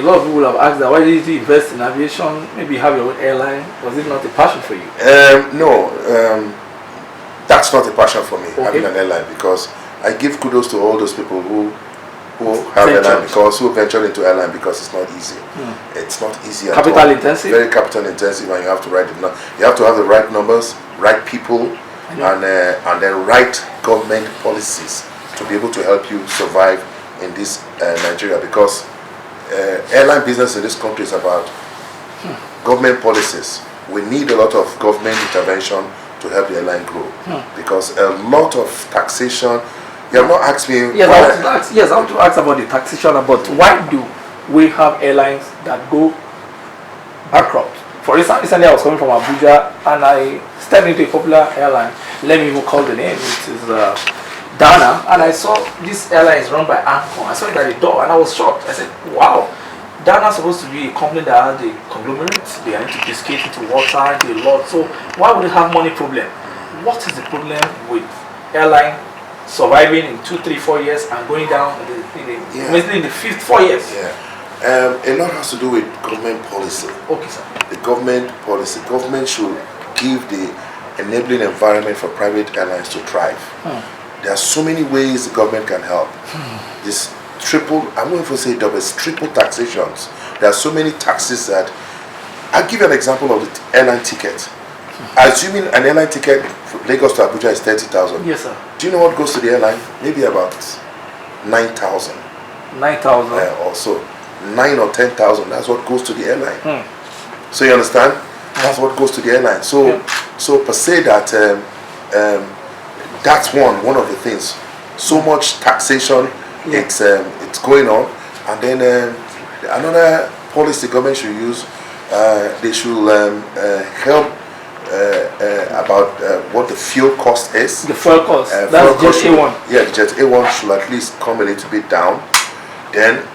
lot of people have asked that, why did you invest in aviation? Maybe have your own airline. Was it not a passion for you? No, that's not a passion for me, having an airline, because I give kudos to all those people who have airline, because who ventured into airline, because it's not easy. It's not easy at all. Capital intensive? Very capital intensive, and you have to write it. You have to have the right numbers, right people, and then right government policies to be able to help you survive in this Nigeria, because airline business in this country is about government policies. We need a lot of government intervention to help the airline grow, because a lot of taxation. You have not asked me. Yes, I want to ask about the taxation. But why do we have airlines that go bankrupt? For instance, recently I was coming from Abuja and I stepped into a popular airline. Let me even call the name. It is Dana, and I saw this airline is run by Anchor. I saw it at the door and I was shocked. I said, wow, Dana is supposed to be a company that has a conglomerate. They are into biscuit, into water, into a lot. So why would they have money problem? What is the problem with airline surviving in 2, 3, 4 years and going down in the 5th 4 years? A lot has to do with government policy. Okay, sir. The government policy. Government should give the enabling environment for private airlines to thrive. There are so many ways the government can help. This triple, I'm going to say double, triple taxations. There are so many taxes that, I'll give you an example of the airline ticket. Assuming an airline ticket from Lagos to Abuja is 30,000. Yes, sir. Do you know what goes to the airline? Maybe about 9,000. 9,000? Or so. 9 or 10,000, that's what goes to the airline. So you understand? That's what goes to the airline. So so per se that that's one of the things. So much taxation, it's going on, and then another policy the government should use. They should help about what the fuel cost is. The fuel cost. That's Jet A1. Yeah, the Jet A1 should at least come a little bit down. Then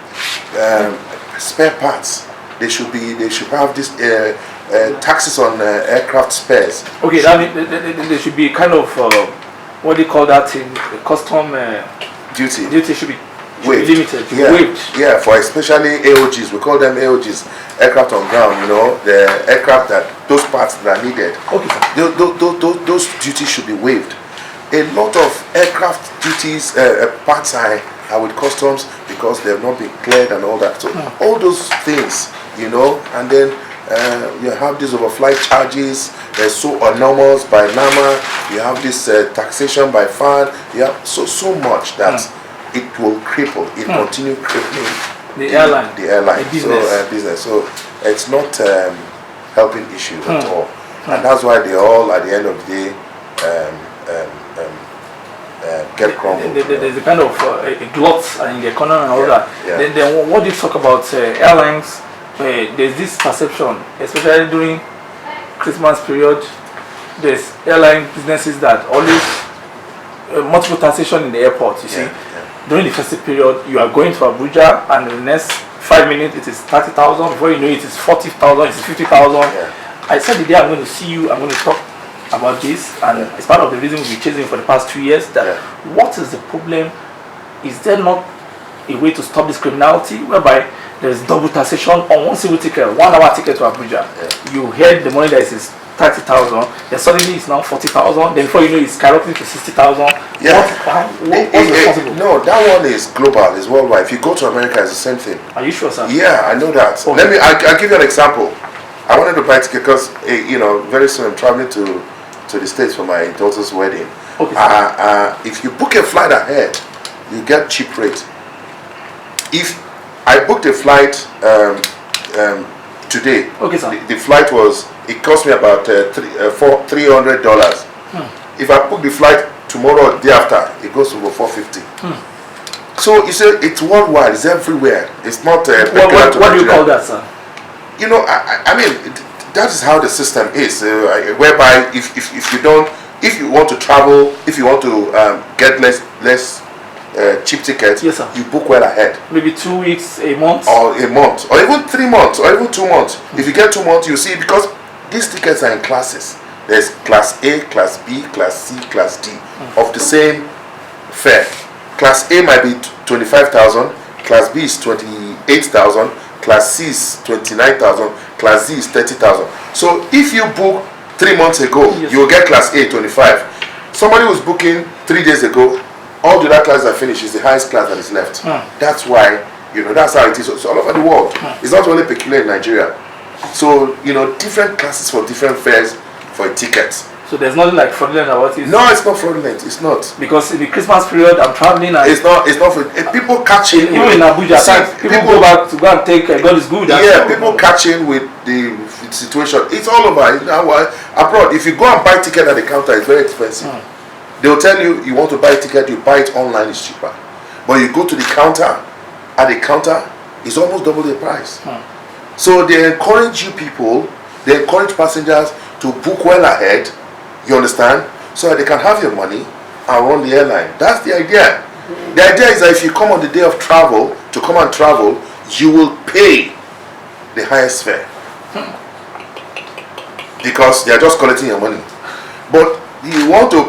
spare parts. They should have this taxes on aircraft spares. Okay, that means there should be kind of what do you call that in custom duty. Duty should be limited. Waived. Yeah, for especially AOGs. We call them AOGs, aircraft on ground. You know, the aircraft those parts that are needed. Okay. Those duties should be waived. A lot of aircraft duties, parts are with customs because they have not been cleared and all that. So all those things, you know, and then you have these overflight charges. They're so enormous by NAMA. You have this taxation by FAN. You have so much that it will cripple. It continue crippling the airline. The business. Business. So it's not helping issue at all. And that's why they all, at the end of the day, get crumbled. There's a kind of a glut in the economy and all that. Then what do you talk about airlines? There's this perception, especially during Christmas period. There's airline businesses that always multiple taxation in the airport. You see, during the festive period, you are going to Abuja, and in the next 5 minutes it is 30,000. Before you know it is 40,000. It is 50,000. I said the day I'm going to see you, I'm going to talk about this, and it's part of the reason we've been chasing for the past 2 years. That what is the problem? Is there not a way to stop this criminality whereby there is double taxation on one single ticket, 1 hour ticket to Abuja? You heard the money that is 30,000, then suddenly it's now 40,000. Then before you know, it's skyrocketing to 60,000. What's responsible? No, that one is global, it's worldwide. If you go to America, it's the same thing. Are you sure, sir? Yeah, I know that. Okay. I'll give you an example. I wanted to buy a ticket because you know, very soon I'm traveling to the States for my daughter's wedding. Okay. If you book a flight ahead, you get cheap rate. If I booked a flight today, the flight it cost me about $300. If I book the flight tomorrow or the day after, it goes to over $450. So you say it's worldwide, it's everywhere. It's not. What do you call that, sir? You know, I mean, that is how the system is. Whereby if you want to travel, if you want to get less cheap tickets, you book well ahead. Maybe 2 weeks, a month, or even 3 months, or even 2 months. If you get 2 months, you see, because these tickets are in classes. There's class A, class B, class C, class D of the same fare. Class A might be 25,000, class B is 28,000, Class C is 29,000. Class D is 30,000. So if you book 3 months ago, yes, you will get Class A 25. Somebody who's booking 3 days ago, all the other classes are finished. Is the highest class that is left. That's why, you know, that's how it is. It's all over the world. It's not only peculiar in Nigeria. So, you know, different classes for different fares for a ticket. So there's nothing like fraudulent about it? No, it's not fraudulent. It's not. Because in the Christmas period, I'm traveling and... It's not for... People catch in... Even in Abuja, people go back to go and take God is good. Yeah, people catch in with the situation. It's all over. Abroad, if you go and buy ticket at the counter, it's very expensive. They'll tell you, you want to buy a ticket, you buy it online, it's cheaper. But you go to the counter, at the counter, it's almost double the price. So they encourage you people, they encourage passengers to book well ahead, you understand, so that they can have your money and run the airline. That's the idea. The idea is that if you come on the day of travel, to come and travel, you will pay the highest fare. Because they are just collecting your money. But you want to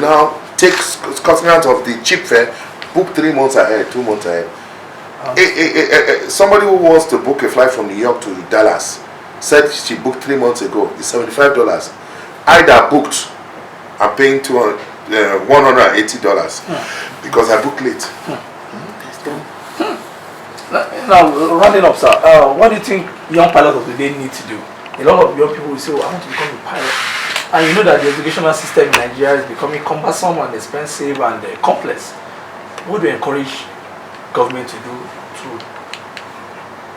now take cutting out of the cheap fare, book 3 months ahead, 2 months ahead. Somebody who wants to book a flight from New York to Dallas said she booked 3 months ago. It's $75. I that booked, I'm paying $180 because I booked late. Now, rounding up, sir, what do you think young pilots of the day need to do? A lot of young people will say, oh, I want to become a pilot. And you know that the educational system in Nigeria is becoming cumbersome and expensive and complex. What do you encourage government to do to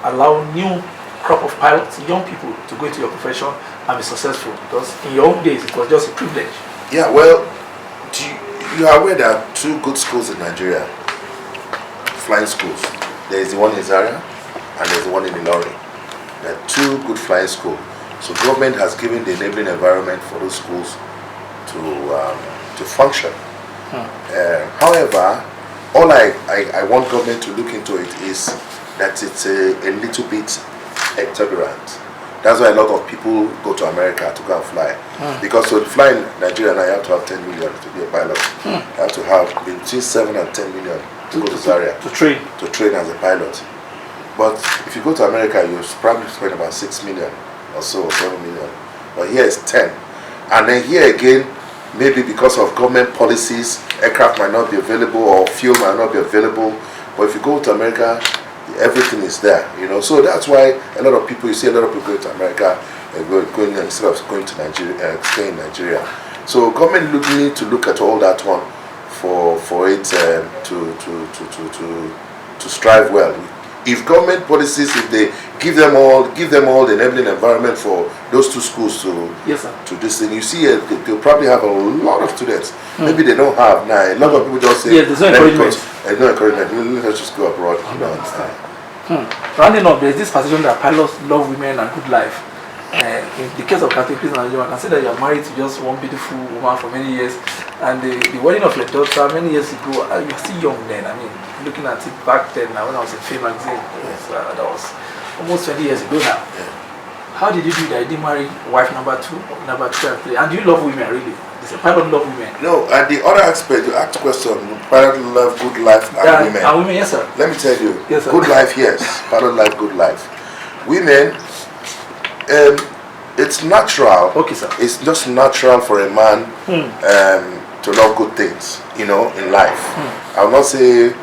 allow new crop of pilots, young people, to go into your profession and be successful? Because in your own days, it was just a privilege. Yeah, well, you are aware there are 2 good schools in Nigeria, flying schools. There is the one in Zaria and there is the one in Ilori. There are 2 good flying schools. So government has given the enabling environment for those schools to function. However, all I want government to look into it is that it's a little bit exuberant. That's why a lot of people go to America to go and fly. Because to fly in Nigeria now, you have to have 10 million to be a pilot. You have to have between 7 and 10 million to go to Zaria to train as a pilot. But if you go to America, you probably spend about 6 million or so, or 7 million. But here it's 10. And then here again, maybe because of government policies, aircraft might not be available or fuel might not be available. But if you go to America, everything is there, you know. So that's why a lot of people, you see a lot of people going to America going instead of going to Nigeria, staying in Nigeria. So government need to look at all that one for it to strive well. If government policies, if they give them all the enabling environment for those 2 schools to this thing, you see they'll probably have a lot of students. Maybe they don't have now. A lot of people just say, there's no encouragement. No encouragement. Let's just go abroad. Rounding up, there's this perception that pilots love women and good life. In the case of Captain Chris Najomo, I can say that you're married to just one beautiful woman for many years, and the wedding of your daughter many years ago, you're still young then. I mean, looking at it back then, when I was in Fame magazine, that was almost 20 years ago now. How did you do that? You didn't marry wife number 2, number 2 and 3? And do you love women really? Does a pilot love women? No, and the other aspect, you asked question, pilot love good life and women. And women, yes sir. Let me tell you, yes, sir. Good life, yes. Pilot life, good life. Women, it's natural. Okay, sir. It's just natural for a man to love good things, you know, in life. I will not say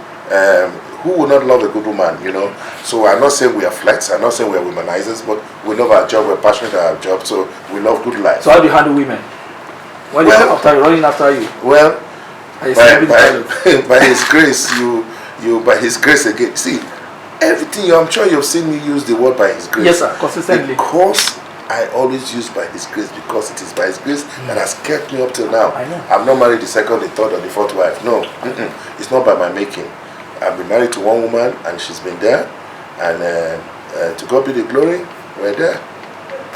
who would not love a good woman, you know. So I'm not saying we are flex, I'm not saying we are womanizers, but we love our job, we're passionate about our job, so we love good life. So how do you handle women? When they come after you, running after you? Well, by his grace, by his grace again. See, everything, I'm sure you've seen me use the word by his grace. Yes, sir, consistently. Because I always use by his grace, because it is by his grace that has kept me up till now. I know. I'm not married the 2nd, the 3rd, or the 4th wife. No, it's not by my making. I've been married to one woman, and she's been there. And to God be the glory, we're there.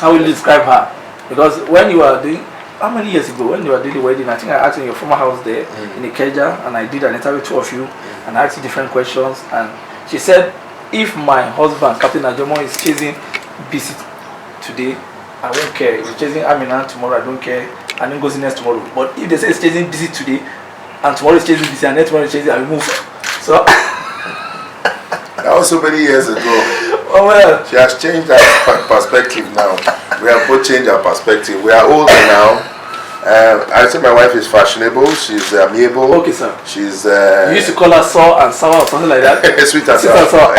How will you describe her? Because when you were doing, how many years ago, when you were doing the wedding, I think I asked in your former house there in Ikeja, and I did an interview with 2 of you, and I asked you different questions, and she said, if my husband, Captain Najomo, is chasing BC today, I won't care. If he's chasing Amina tomorrow, I don't care. And then goes next tomorrow. But if they say it's chasing BC today, and tomorrow is chasing BC, and next tomorrow is chasing, I will move. So that That was so many years ago. Oh, well. She has changed her perspective now. We have both changed our perspective. We are older now. I say my wife is fashionable. She's amiable. Okay, sir. She's. You used to call her sour and sour or something like that. Sweet and sour.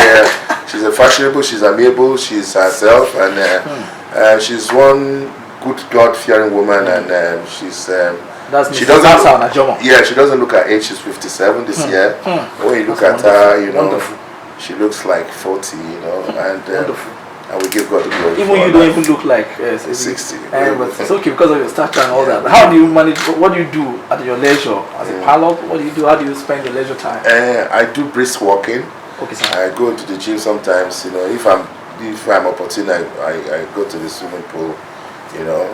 She's a fashionable. She's amiable. She's herself, and she's one good God-fearing woman, and she's. She doesn't. Najomo. Yeah, she doesn't look her age. She's 57 this year. When you look at her, you know, she looks like 40. You know, and we give God the glory. Even you don't even look like 60. But it's okay because of your stature and all that. How do you manage? What do you do at your leisure as a pilot? What do you do? How do you spend your leisure time? I do brisk walking. Okay, sir. I go to the gym sometimes. You know, if I'm opportune, I go to the swimming pool. You know,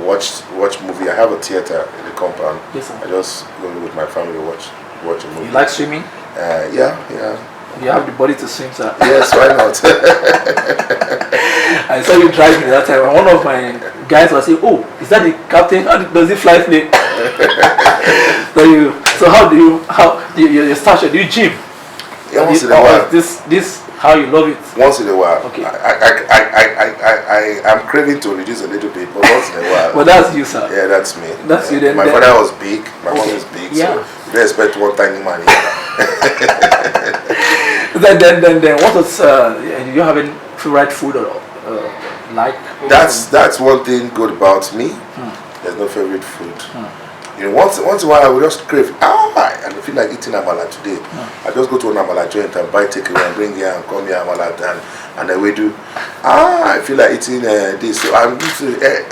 watch movie. I have a theater in the compound. Yes, sir. I just go with my family to watch a movie. You like swimming? Yeah. You have the body to swim, sir. Yes, why not? I saw you driving that time, and one of my guys was saying, "Oh, is that the captain? How does he fly plane?" So how do you your stature? Do you gym? Yeah, once in a while. This how you love it? Once in a while. Okay. I'm craving to reduce a little bit, but once in a while. But that's you, sir. Yeah, that's me. That's you. Then my father was big. My mom is big. Yeah. So you don't expect one tiny man here. Then what was do you have any favorite food or like? That's one thing good about me. There's no favorite food. You know, once in a while I will just crave. I feel like eating amala today. I just go to an amala joint and buy takeaway and bring here and come here amala and then we do. I feel like eating this. So I'm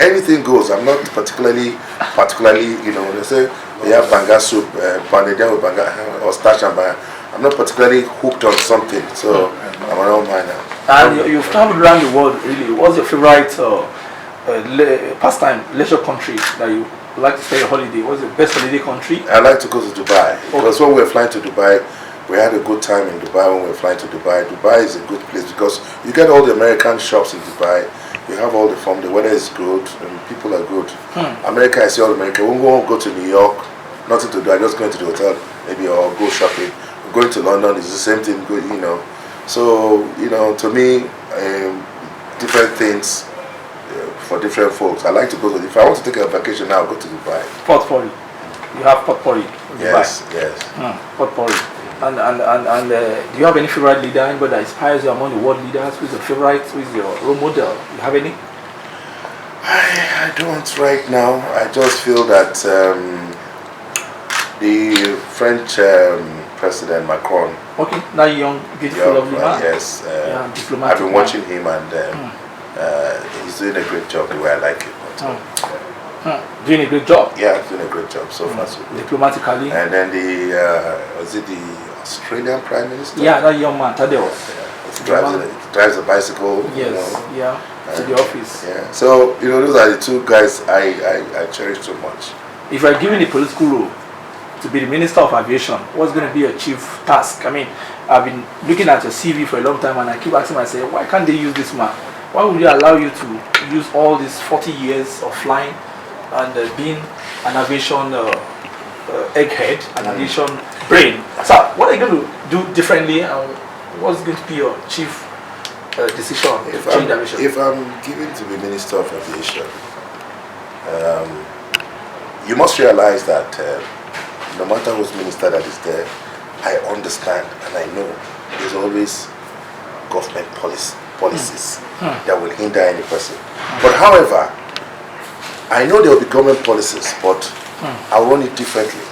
anything goes. I'm not particularly. You know, they say we have banga soup, pounded with banga or starch and banga. I'm not particularly hooked on something, so I'm an old miner. And you've traveled around the world, really. What's your favorite pastime, leisure country that you like to stay a holiday? What's your best holiday country? I like to go to Dubai. Because when we were flying to Dubai, we had a good time in Dubai when we were flying to Dubai. Dubai is a good place because you get all the American shops in Dubai. You have all the fun. The weather is good and people are good. America, I see all America. We won't go to New York, nothing to do. I just go into the hotel, maybe, or go shopping. Going to London is the same thing, you know. So, you know, to me, different things for different folks. I like to go to, if I want to take a vacation now, I'll go to Dubai. Potpourri. You have potpourri in Dubai. Yes. Potpourri. And do you have any favorite leader? Anybody that inspires you among the world leaders? Who is your favorite? Who is your role model? You have any? I don't right now. I just feel that the French President Macron. Okay, now young, beautiful, lovely man. Yes, I've been watching him and he's doing a great job the way I like it. Doing a great job? Yeah, doing a great job so far so good. Diplomatically? And then was it the Australian Prime Minister? Yeah, that young man, Tadeo. He drives a bicycle. Yes, you know, to the office. Yeah, so, you know, those are the two guys I cherish so much. If you are given a political role, to be the Minister of Aviation, what's going to be your chief task? I mean, I've been looking at your CV for a long time and I keep asking myself, why can't they use this man? Why would you allow you to use all these 40 years of flying and being an aviation egghead, an aviation brain? So, what are you going to do differently and what's going to be your chief decision to change aviation? If I'm given to be Minister of Aviation, you must realize that no matter whose minister that is there, I understand and I know there's always government policies that will hinder any person. But however, I know there will be government policies, but I'll run it differently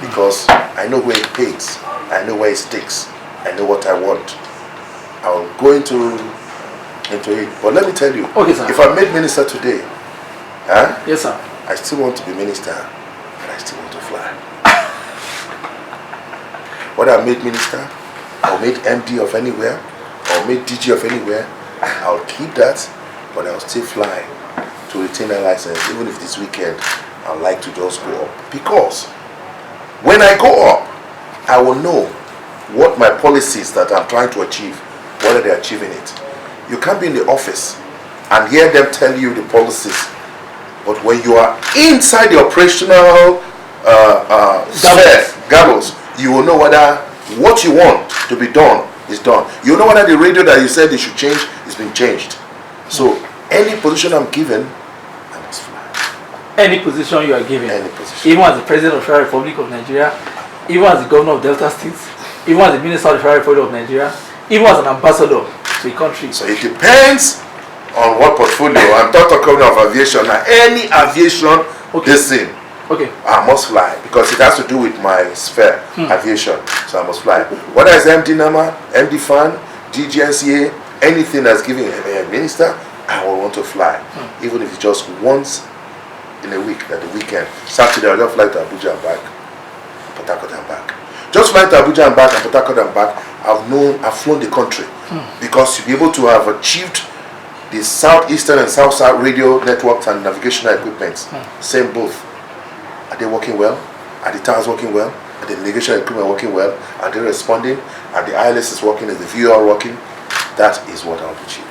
because I know where it pays, I know where it sticks, I know what I want. I'll go into it. But let me tell you, if I'm made minister today, yes, sir, I still want to be minister and I still want to fly. Whether I'm made minister, or made MD of anywhere, or made DG of anywhere, I'll keep that, but I'll still fly to retain a license. Even if this weekend, I'd like to just go up. Because when I go up, I will know what my policies that I'm trying to achieve, whether they're achieving it. You can't be in the office and hear them tell you the policies, but when you are inside the operational gabbles, you will know whether what you want to be done is done. You know whether the radio that you said they should change is been changed. So any position I'm given, I must fly. Any position you are given, Any position. even as the President of the Federal Republic of Nigeria, even as the Governor of Delta State, even as the Minister of the Federal Republic of Nigeria, even as an ambassador to a country. So it depends on what portfolio. I'm not talking of aviation. Now, any aviation, this thing, I must fly because it has to do with my sphere, aviation. So I must fly. Whether it's MD NAMA, MD FAN, DGNCA, anything that's giving a minister, I will want to fly. Even if it's just once in a week, at the weekend. Saturday, I'll just fly to Abuja and back, Port Harcourt and back. Just fly to Abuja and back and Port Harcourt and back, I've flown the country. Because to be able to have achieved the southeastern and south-south radio networks and navigational equipment, same both. Are they working well? Are the towers working well? Are the navigation equipment working well? Are they responding? Are the ILS is working? Is the VR working? That is what I'll achieve.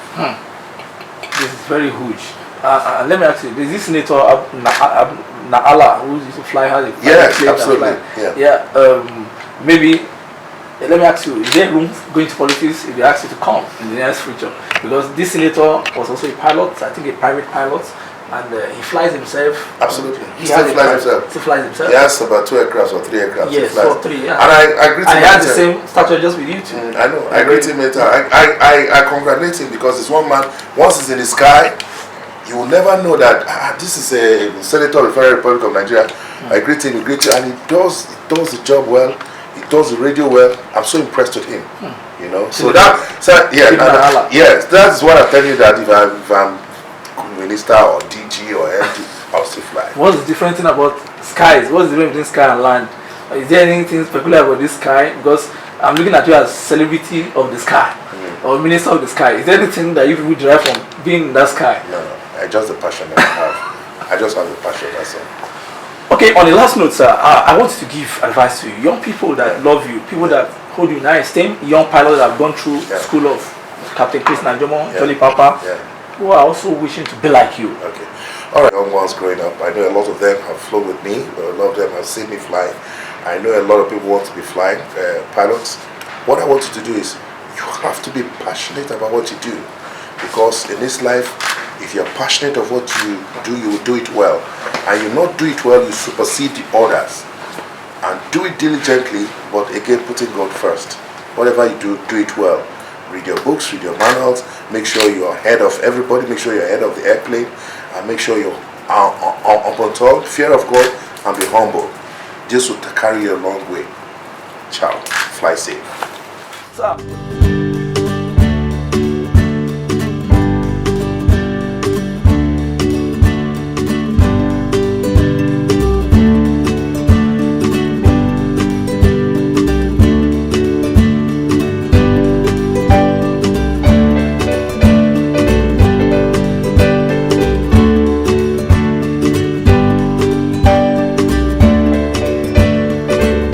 This is very huge. Let me ask you, is this Senator Naala who used to fly, has a plane absolutely. Maybe, let me ask you, is there room going to politics if they ask you to come in the near future? Because this senator was also a pilot, I think a private pilot, and he flies himself. Absolutely. He still flies himself. He flies himself. He has about 2 aircrafts or 3 aircrafts. Yes, 3, yeah. And I greet him. And he has the same stature just with you too. I know. I greet him later. I congratulate him because it's one man, once he's in the sky, you will never know that this is a senator of the Federal Republic of Nigeria. I greet him, and he does the job well. He does the radio well. I'm so impressed with him. You know. So yes, that's what I tell you, that if I'm minister or DG or MD, I'll still fly. What's the different thing about skies? What's the difference between sky and land? Is there anything peculiar about this sky? Because I'm looking at you as celebrity of the sky or minister of the sky. Is there anything that you people derive from being in that sky? No. I just the passion that I have. I just have the passion, that's all. Okay, on the last note, sir, I want to give advice to you. Young people that love you, people that hold you in high esteem, young pilots that have gone through school of Captain Chris Najomo, Jolly Papa, who are also wishing to be like you. Okay. All right, young ones growing up, I know a lot of them have flown with me. A lot of them have seen me fly. I know a lot of people want to be flying pilots. What I want you to do is, you have to be passionate about what you do. Because in this life, if you're passionate of what you do, you will do it well. And you not do it well, you supersede the others. And do it diligently, but again, putting God first. Whatever you do, do it well. Read your books, read your manuals, make sure you're ahead of everybody, make sure you're ahead of the airplane, and make sure you're up on top, fear of God, and be humble. This will carry you a long way. Ciao. Fly safe. Sir.